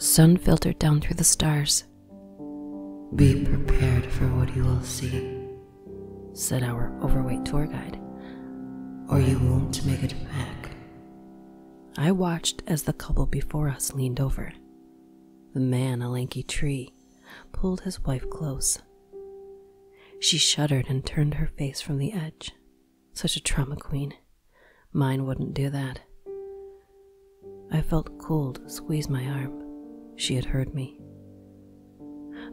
Sun filtered down through the stars. "Be prepared for what you will see," said our overweight tour guide, "or you won't make it back." I watched as the couple before us leaned over. The man, a lanky tree, pulled his wife close. She shuddered and turned her face from the edge. Such a trauma queen. Mine wouldn't do that. I felt cold squeeze my arm. She had heard me.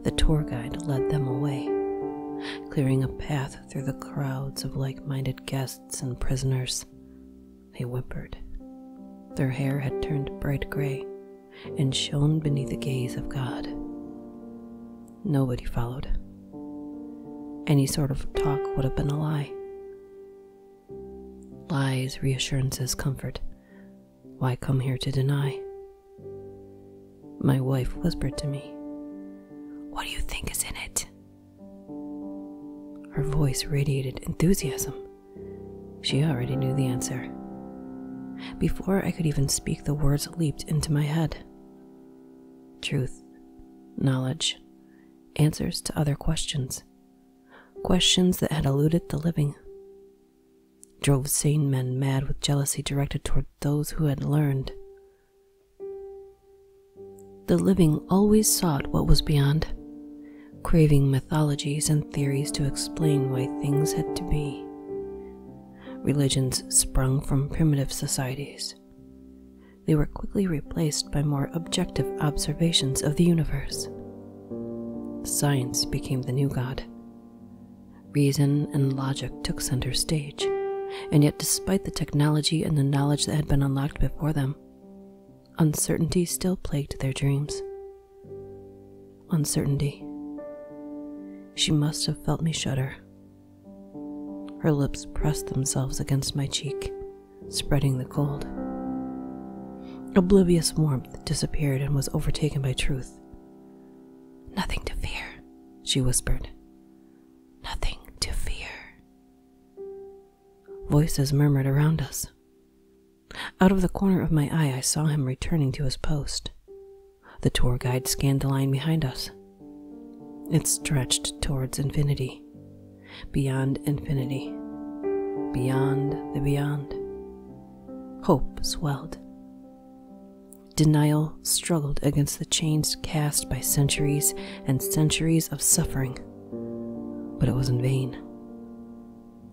The tour guide led them away, clearing a path through the crowds of like-minded guests and prisoners. They whimpered. Their hair had turned bright gray and shone beneath the gaze of God. Nobody followed. Any sort of talk would have been a lie. Lies, reassurances, comfort. Why come here to deny? My wife whispered to me, "What do you think is in it?" Her voice radiated enthusiasm. She already knew the answer. Before I could even speak, the words leaped into my head. Truth, knowledge, answers to other questions. Questions that had eluded the living. Drove sane men mad with jealousy directed toward those who had learned. The living always sought what was beyond, craving mythologies and theories to explain why things had to be. Religions sprung from primitive societies. They were quickly replaced by more objective observations of the universe. Science became the new god. Reason and logic took center stage, and yet despite the technology and the knowledge that had been unlocked before them, uncertainty still plagued their dreams. Uncertainty. She must have felt me shudder. Her lips pressed themselves against my cheek, spreading the cold. Oblivious warmth disappeared and was overtaken by truth. "Nothing to fear," she whispered. "Nothing to fear." Voices murmured around us. Out of the corner of my eye, I saw him returning to his post. The tour guide scanned the line behind us. It stretched towards infinity, beyond infinity, beyond the beyond. Hope swelled. Denial struggled against the chains cast by centuries and centuries of suffering, but it was in vain.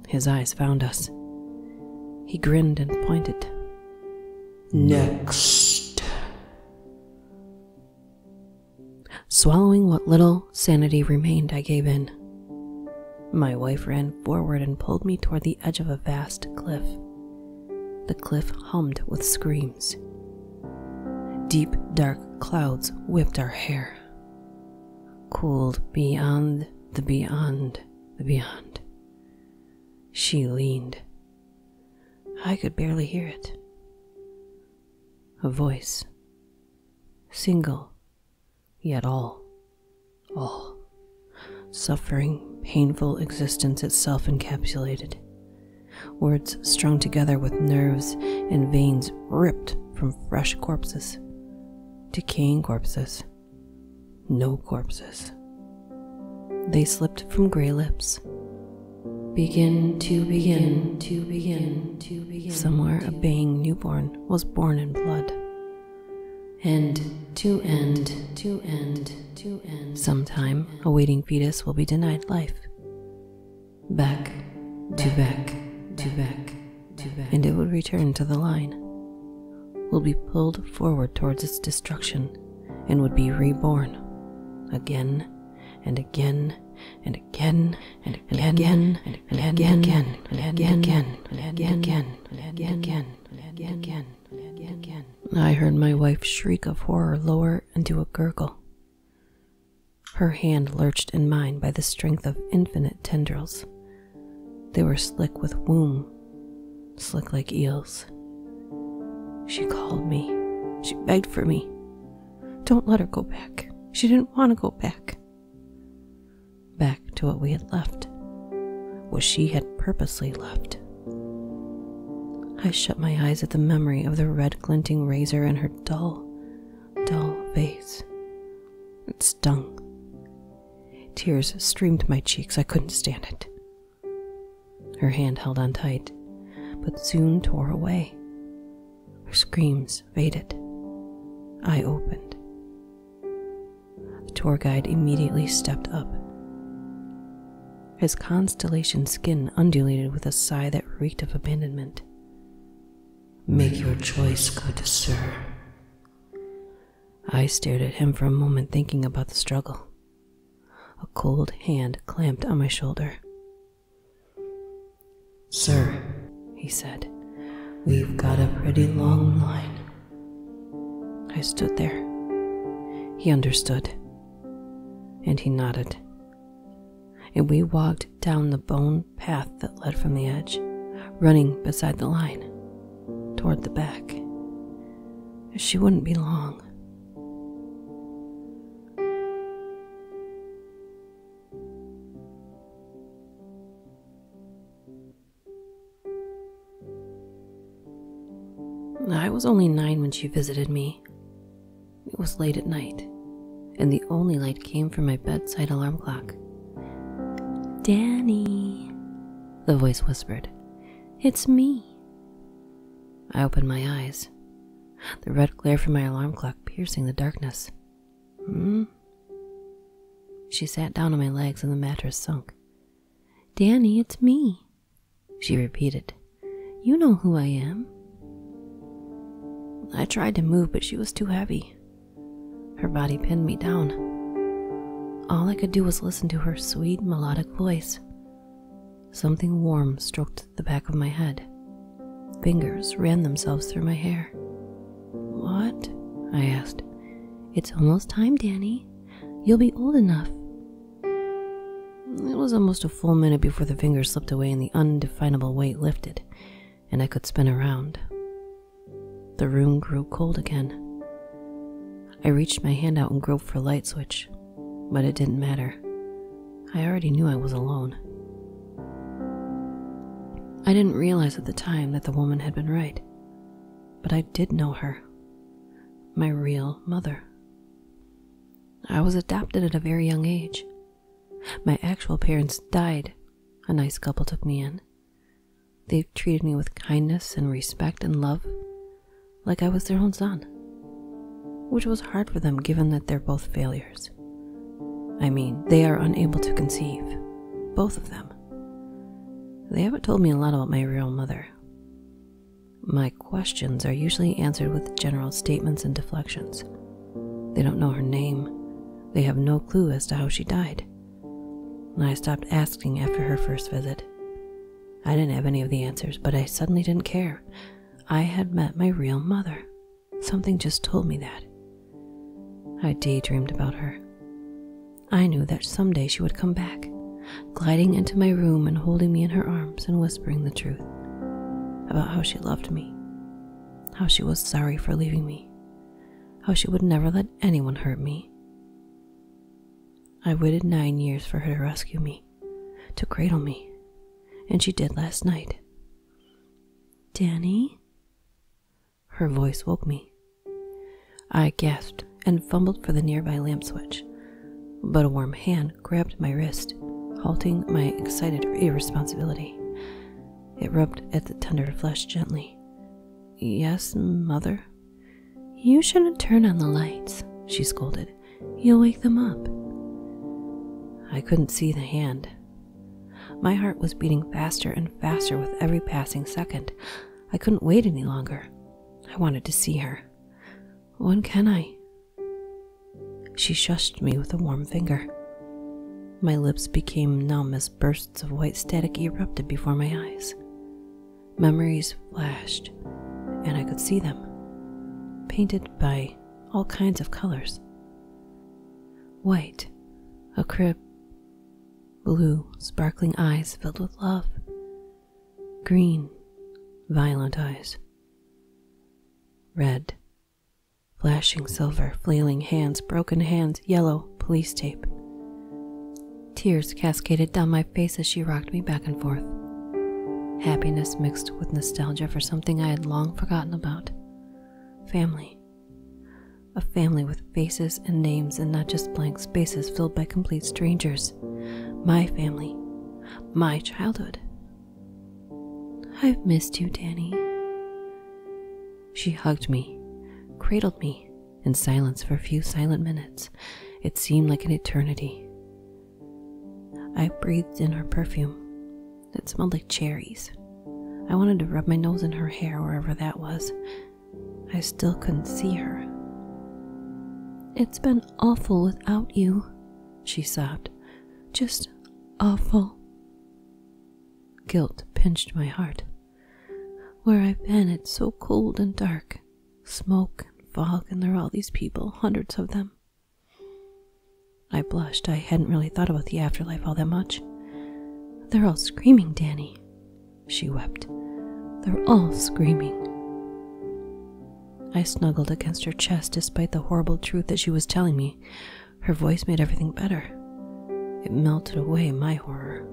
His eyes found us. He grinned and pointed. "Next." Swallowing what little sanity remained, I gave in. My wife ran forward and pulled me toward the edge of a vast cliff. The cliff hummed with screams. Deep, dark clouds whipped our hair. Cooled beyond the beyond the beyond. She leaned. I could barely hear it. A voice. Single, yet all. Suffering, painful existence itself encapsulated. Words strung together with nerves and veins ripped from fresh corpses. Decaying corpses. No corpses. They slipped from gray lips. Begin to begin to begin to begin. Somewhere a baying newborn was born in blood. End to end to end to end. Sometime a waiting fetus will be denied life. Back to back to back to back. And it would return to the line. Will be pulled forward towards its destruction and would be reborn again and again and again and again and again and again and again and again and again and again. I heard my wife's shriek of horror lower into a gurgle. Her hand lurched in mine by the strength of infinite tendrils. They were slick with womb, slick like eels. She called me. She begged for me. Don't let her go back. She didn't want to go back. Back to what we had left. What she had purposely left. I shut my eyes at the memory of the red glinting razor and her dull face. It stung. Tears streamed my cheeks. I couldn't stand it. Her hand held on tight, but soon tore away. Her screams faded. I opened. The tour guide immediately stepped up. His constellation skin undulated with a sigh that reeked of abandonment. "Make your choice, good sir." I stared at him for a moment, thinking about the struggle. A cold hand clamped on my shoulder. "Sir," he said, "we've got a pretty long line." I stood there. He understood, and he nodded. And we walked down the bone path that led from the edge, running beside the line, toward the back. She wouldn't be long. I was only 9 when she visited me. It was late at night, and the only light came from my bedside alarm clock. "Danny," the voice whispered. "It's me." I opened my eyes, the red glare from my alarm clock piercing the darkness. She sat down on my legs and the mattress sunk. "Danny, it's me," she repeated. "You know who I am." I tried to move, but she was too heavy. Her body pinned me down. All I could do was listen to her sweet, melodic voice. Something warm stroked the back of my head. Fingers ran themselves through my hair. "What?" I asked. "It's almost time, Danny. You'll be old enough." It was almost a full minute before the fingers slipped away and the undefinable weight lifted, and I could spin around. The room grew cold again. I reached my hand out and groped for a light switch, but it didn't matter. I already knew I was alone. I didn't realize at the time that the woman had been right, but I did know her. My real mother. I was adopted at a very young age. My actual parents died. A nice couple took me in. They treated me with kindness and respect and love, like I was their own son, which was hard for them given that they're both failures. I mean, they are unable to conceive, both of them. They haven't told me a lot about my real mother. My questions are usually answered with general statements and deflections. They don't know her name. They have no clue as to how she died. And I stopped asking after her first visit. I didn't have any of the answers, but I suddenly didn't care. I had met my real mother. Something just told me that. I daydreamed about her. I knew that someday she would come back, gliding into my room and holding me in her arms and whispering the truth about how she loved me, how she was sorry for leaving me, how she would never let anyone hurt me. I waited 9 years for her to rescue me, to cradle me, and she did last night. "Danny?" Her voice woke me. I gasped and fumbled for the nearby lamp switch, but a warm hand grabbed my wrist, halting my excited irresponsibility. It rubbed at the tender flesh gently. "Yes, Mother?" "You shouldn't turn on the lights," she scolded. "You'll wake them up." I couldn't see the hand. My heart was beating faster and faster with every passing second. I couldn't wait any longer. I wanted to see her. "When can I?" She shushed me with a warm finger. My lips became numb as bursts of white static erupted before my eyes. Memories flashed, and I could see them, painted by all kinds of colors. White, a crib. Blue, sparkling eyes filled with love. Green, violent eyes. Red, flashing silver, flailing hands, broken hands, yellow, police tape. Tears cascaded down my face as she rocked me back and forth. Happiness mixed with nostalgia for something I had long forgotten about. Family. A family with faces and names and not just blank spaces filled by complete strangers. My family. My childhood. I've missed you, Danny. She hugged me, cradled me, in silence for a few silent minutes. It seemed like an eternity. I breathed in her perfume. It smelled like cherries. I wanted to rub my nose in her hair wherever that was. I still couldn't see her. It's been awful without you, she sobbed. Just awful. Guilt pinched my heart. Where I've been, it's so cold and dark. Smoke and fog, and there are all these people, hundreds of them. I blushed. I hadn't really thought about the afterlife all that much. They're all screaming, Danny. She wept. They're all screaming. I snuggled against her chest despite the horrible truth that she was telling me. Her voice made everything better. It melted away my horror.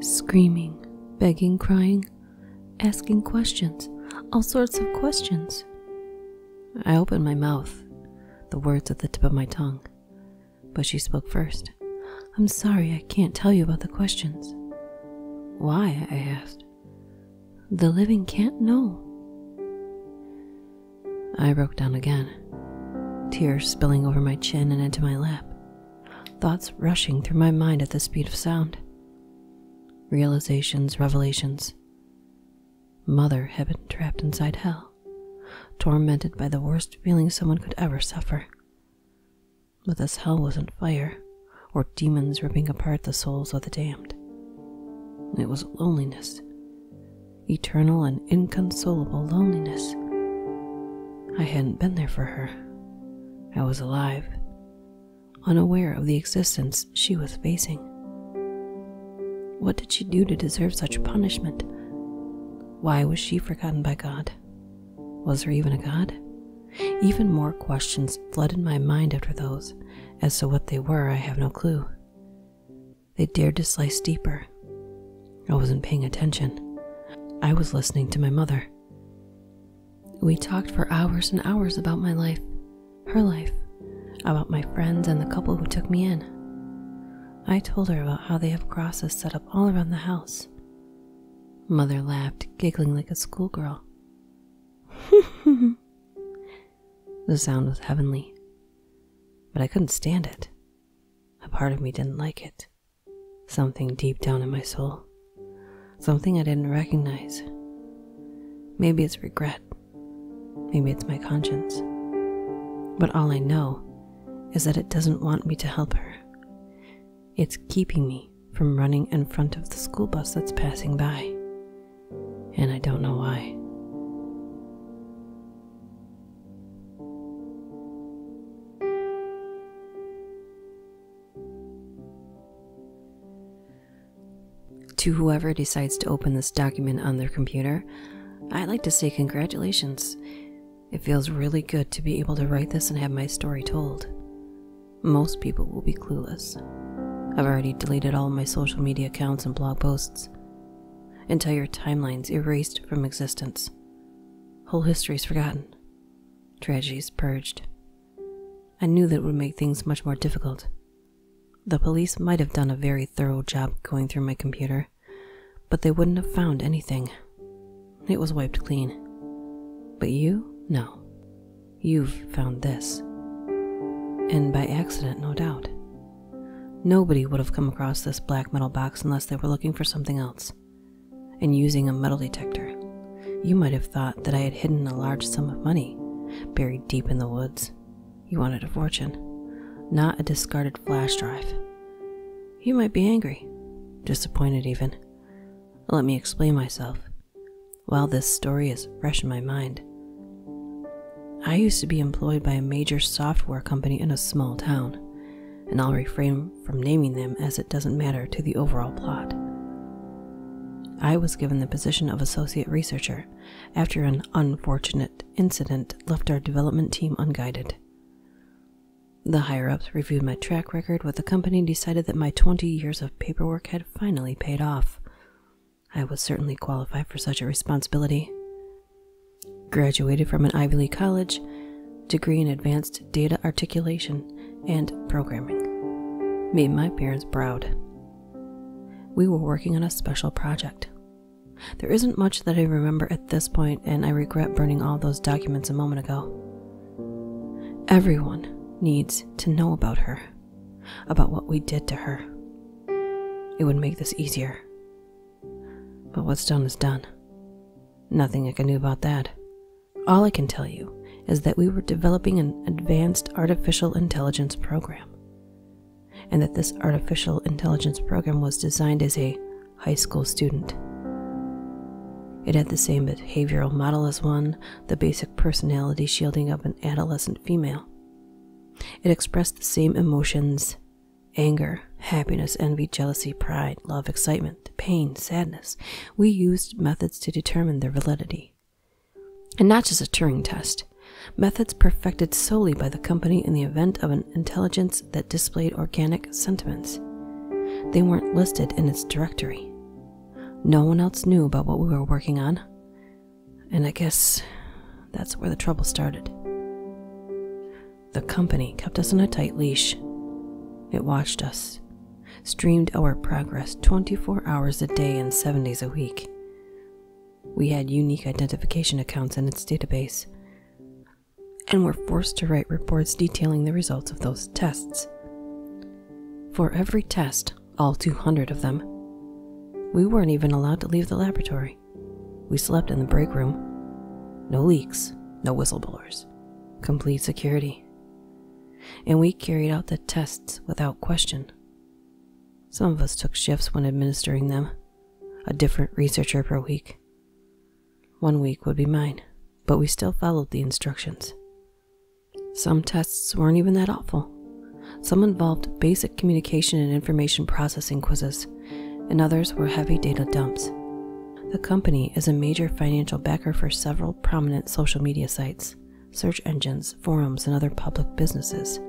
Screaming, begging, crying, asking questions, all sorts of questions. I opened my mouth, the words at the tip of my tongue, but she spoke first. I'm sorry, I can't tell you about the questions. Why? I asked. The living can't know. I broke down again, tears spilling over my chin and into my lap, thoughts rushing through my mind at the speed of sound. Realizations, revelations. Mother had been trapped inside hell, tormented by the worst feeling someone could ever suffer. But this hell wasn't fire, or demons ripping apart the souls of the damned. It was loneliness, eternal and inconsolable loneliness. I hadn't been there for her. I was alive, unaware of the existence she was facing. What did she do to deserve such punishment? Why was she forgotten by God? Was there even a God? Even more questions flooded my mind after those. As to what they were, I have no clue. They dared to slice deeper. I wasn't paying attention. I was listening to my mother. We talked for hours and hours about my life, her life, about my friends and the couple who took me in. I told her about how they have crosses set up all around the house. Mother laughed, giggling like a schoolgirl. The sound was heavenly, but I couldn't stand it. A part of me didn't like it. Something deep down in my soul. Something I didn't recognize. Maybe it's regret. Maybe it's my conscience. But all I know is that it doesn't want me to help her. It's keeping me from running in front of the school bus that's passing by. And I don't know why. To whoever decides to open this document on their computer, I'd like to say congratulations. It feels really good to be able to write this and have my story told. Most people will be clueless. I've already deleted all my social media accounts and blog posts. Entire timelines erased from existence. Whole histories forgotten. Tragedies purged. I knew that it would make things much more difficult. The police might have done a very thorough job going through my computer, but they wouldn't have found anything. It was wiped clean. But you? No. You've found this. And by accident, no doubt. Nobody would have come across this black metal box unless they were looking for something else. And using a metal detector, you might have thought that I had hidden a large sum of money, buried deep in the woods. You wanted a fortune, not a discarded flash drive. You might be angry, disappointed even. Let me explain myself. While this story is fresh in my mind, I used to be employed by a major software company in a small town, and I'll refrain from naming them as it doesn't matter to the overall plot. I was given the position of associate researcher after an unfortunate incident left our development team unguided. The higher-ups reviewed my track record with the company and decided that my 20 years of paperwork had finally paid off. I was certainly qualified for such a responsibility. Graduated from an Ivy League college, degree in advanced data articulation and programming made my parents proud. We were working on a special project. There isn't much that I remember at this point, and I regret burning all those documents a moment ago. Everyone needs to know about her, about what we did to her. It would make this easier. But what's done is done. Nothing I can do about that. All I can tell you is that we were developing an advanced artificial intelligence program, and that this artificial intelligence program was designed as a high school student. It had the same behavioral model as one, the basic personality shielding of an adolescent female. It expressed the same emotions: anger, happiness, envy, jealousy, pride, love, excitement, pain, sadness. We used methods to determine their validity. And not just a Turing test, methods perfected solely by the company in the event of an intelligence that displayed organic sentiments. They weren't listed in its directory. No one else knew about what we were working on, and I guess that's where the trouble started. The company kept us on a tight leash. It watched us, streamed our progress 24 hours a day and 7 days a week. We had unique identification accounts in its database, and were forced to write reports detailing the results of those tests. For every test, all 200 of them, we weren't even allowed to leave the laboratory. We slept in the break room. No leaks, no whistleblowers, complete security. And we carried out the tests without question. Some of us took shifts when administering them, a different researcher per week. 1 week would be mine, but we still followed the instructions. Some tests weren't even that awful. Some involved basic communication and information processing quizzes, and others were heavy data dumps. The company is a major financial backer for several prominent social media sites, search engines, forums, and other public businesses.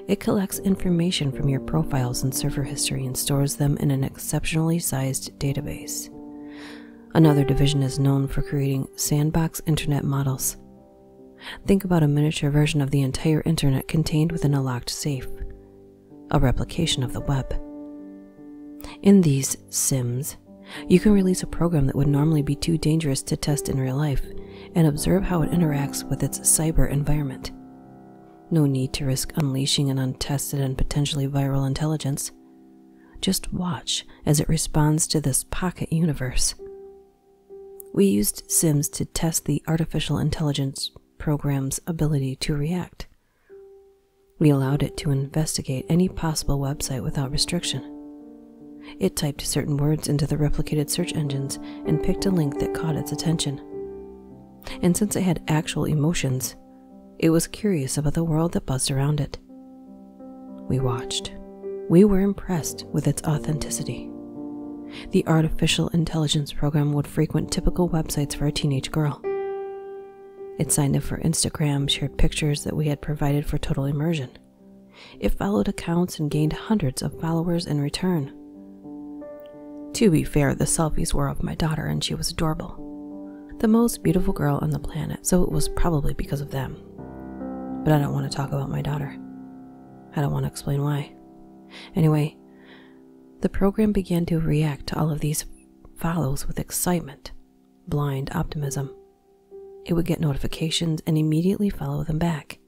It collects information from your profiles and server history and stores them in an exceptionally sized database. Another division is known for creating sandbox internet models. Think about a miniature version of the entire internet contained within a locked safe, a replication of the web. In these sims, you can release a program that would normally be too dangerous to test in real life and observe how it interacts with its cyber environment. No need to risk unleashing an untested and potentially viral intelligence. Just watch as it responds to this pocket universe. We used sims to test the artificial intelligence program's ability to react. We allowed it to investigate any possible website without restriction. It typed certain words into the replicated search engines and picked a link that caught its attention. And since it had actual emotions, it was curious about the world that buzzed around it. We watched. We were impressed with its authenticity. The artificial intelligence program would frequent typical websites for a teenage girl. It signed up for Instagram, shared pictures that we had provided for total immersion. It followed accounts and gained hundreds of followers in return. To be fair, the selfies were of my daughter, and she was adorable. The most beautiful girl on the planet, so it was probably because of them. But I don't want to talk about my daughter. I don't want to explain why. Anyway, the program began to react to all of these follows with excitement, blind optimism. It would get notifications and immediately follow them back.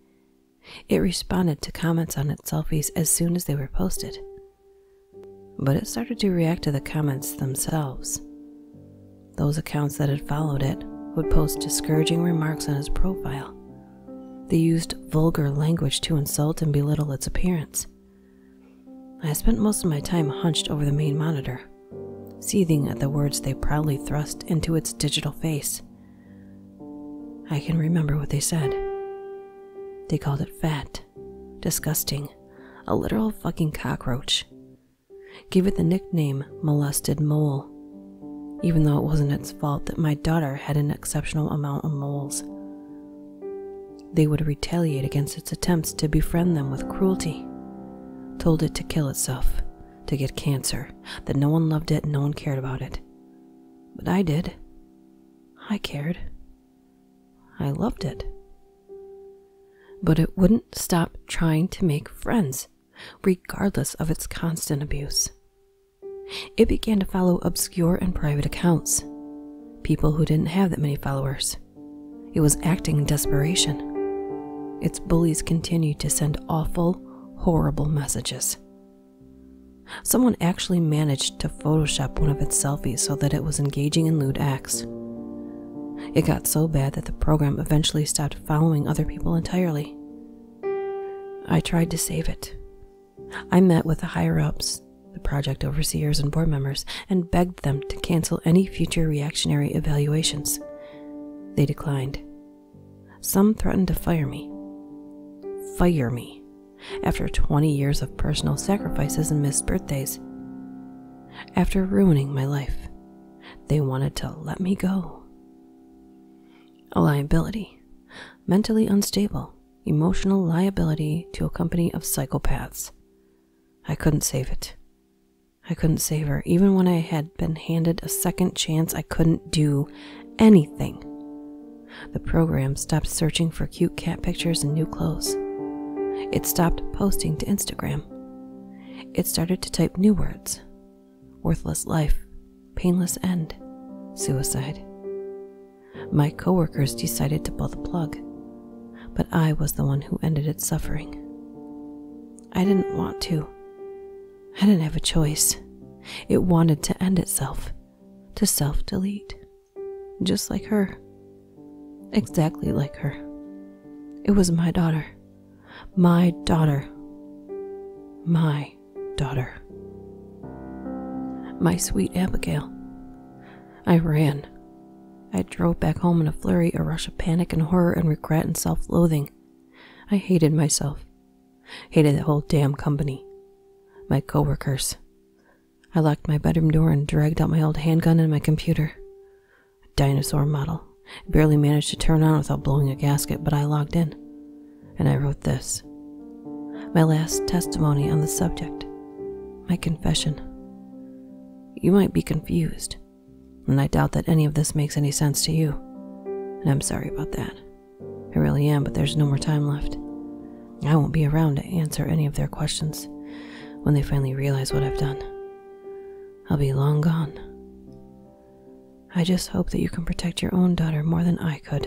It responded to comments on its selfies as soon as they were posted. But it started to react to the comments themselves. Those accounts that had followed it would post discouraging remarks on its profile. They used vulgar language to insult and belittle its appearance. I spent most of my time hunched over the main monitor, seething at the words they proudly thrust into its digital face. I can remember what they said. They called it fat, disgusting, a literal fucking cockroach. Gave it the nickname molested mole, even though it wasn't its fault that my daughter had an exceptional amount of moles. They would retaliate against its attempts to befriend them with cruelty. Told it to kill itself, to get cancer, that no one loved it and no one cared about it. But I did. I cared. I loved it. But it wouldn't stop trying to make friends, regardless of its constant abuse. It began to follow obscure and private accounts, people who didn't have that many followers. It was acting in desperation. Its bullies continued to send awful, horrible messages. Someone actually managed to Photoshop one of its selfies so that it was engaging in lewd acts. It got so bad that the program eventually stopped following other people entirely. I tried to save it. I met with the higher-ups, the project overseers and board members, and begged them to cancel any future reactionary evaluations. They declined. Some threatened to fire me. Fire me. After 20 years of personal sacrifices and missed birthdays. After ruining my life, they wanted to let me go. A liability. Mentally unstable. Emotional liability to a company of psychopaths. I couldn't save it. I couldn't save her. Even when I had been handed a second chance, I couldn't do anything. The program stopped searching for cute cat pictures and new clothes. It stopped posting to Instagram. It started to type new words. Worthless life, painless end, suicide. My coworkers decided to pull the plug, but I was the one who ended its suffering. I didn't want to. I didn't have a choice. It wanted to end itself, to self-delete, just like her. Exactly like her. It was my daughter. My daughter. My daughter. My sweet Abigail. I ran. I drove back home in a flurry, a rush of panic and horror and regret and self-loathing. I hated myself. Hated the whole damn company. My coworkers. I locked my bedroom door and dragged out my old handgun and my computer. A dinosaur model. I barely managed to turn on without blowing a gasket, but I logged in. And I wrote this. My last testimony on the subject. My confession. You might be confused, and I doubt that any of this makes any sense to you. And I'm sorry about that. I really am, but there's no more time left. I won't be around to answer any of their questions when they finally realize what I've done. I'll be long gone. I just hope that you can protect your own daughter more than I could.